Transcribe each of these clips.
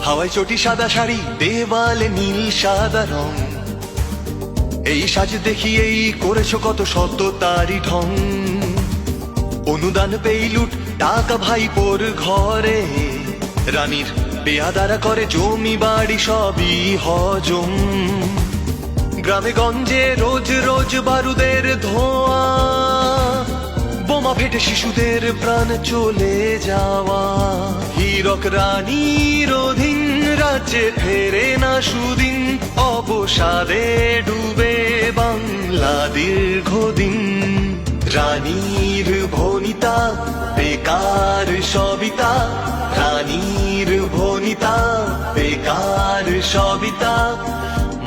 হাওয়ায় চটি সাদা শাড়ি, দেওয়ালে নীল সাদা রং। এই সাজ দেখিয়েই করেছো কত শত তারি ঢং। অনুদান পেই লুট টাকা ভাইপোর ঘরে, রানীর বেয়াদারা করে জমি বাড়ি সবই হজম। গ্রামে গঞ্জে রোজ রোজ বারুদের ধোঁয়া, বোমা ফেটে শিশুদের প্রাণ চলে যাওয়া। হীরক রানীর অধীন রাজ্যে ফেরে না সুদিন, অবসাদে ডুবে বাংলা দীর্ঘদিন। রানীর ভনিতা বেকার সবিতা, রানীর ভনিতা বেকার সবিতা।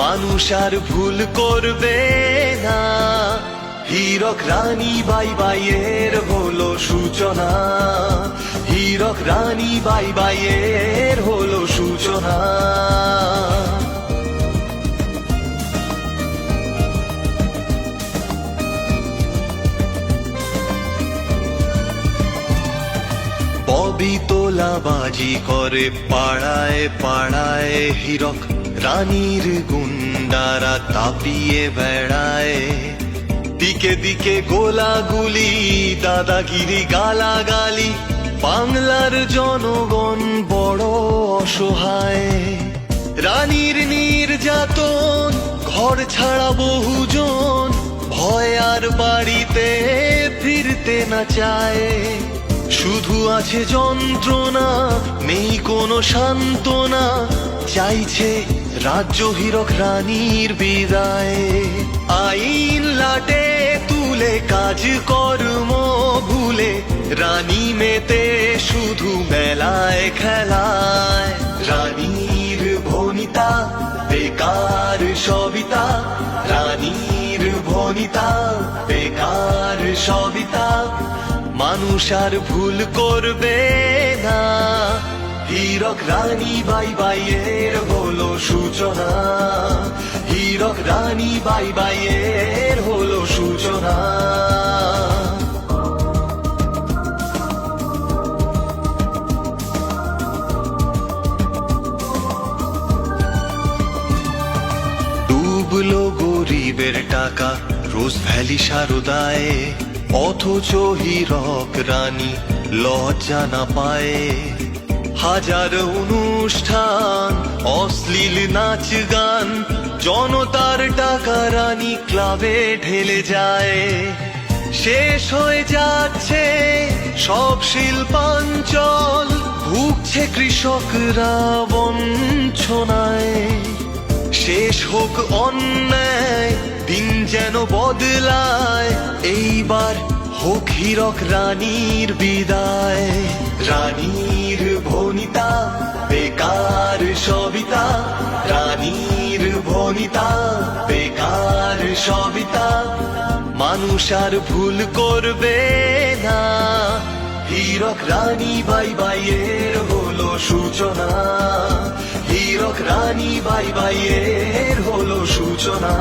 মানুষ আর ভুল করবে না, হীরক রানী বাই বাইয়ের হলো সূচনা। হীরক রানী বাই বাইয়ের হলো সূচনা। ববি তোলাবাজি করে পাড়ায় পাড়ায়, হীরক রানীর গুন্ডারা তাপিয়ে বেড়ায়। দিকে দিকে গোলাগুলি, দাদাগিরি গালাগালি, বাংলার জনগণ বড় অসহায়। রানীর নির্যাতন, ঘর ছাড়া বহুজন, ভয় আর বাড়িতে ফিরতে না চায়। শুধু আছে যন্ত্রণা, নেই কোনো সান্ত্বনা, চাইছে রাজ্য হীরক রানীর বিদায়। আইন লাটে তুলে কাজ কর্ম ভুলে, রানী মেতে শুধু মেলায় খেলায়। রানীর ভনিতা বেকার সবিতা, রানীর ভনিতা বেকার সবিতা। মানুষ আর ভুল করবে না, হীরক রানী বাই বাইয়ের হলো সূচনা। হীরক রানী বাই বাইয়ের হলো সূচনা। ডুবলো গরিবের টাকা রোজ ভ্যালি সারদায়, অথচ হীরক রানী লজ্জা না পায়। হাজার অনুষ্ঠান, অশ্লীল নাচ গান, জনতার টাকা রানী ক্লাবে ঢেলে যায়। শেষ হয়ে যাচ্ছে সব শিল্পাঞ্চল, ভুগছে কৃষকরা বঞ্চনায়। শেষ হোক অন্যায়, দিন যেন বদলায়, এইবার হোক হীরক রানীর বিদায়। রানীর ভনিতা বেকার সবিতা, রানীর ভনিতা বেকার সবিতা। মানুষ আর ভুল করবে না, হীরক রানী বাই বাইয়ের হলো সূচনা। হীরক রানী বাই বাইয়ের হলো সূচনা।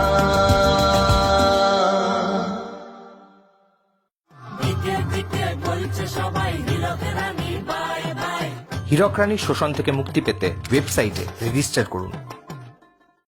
হীরক রানীর শোষণ থেকে মুক্তি পেতে ওয়েবসাইটে রেজিস্টার করুন।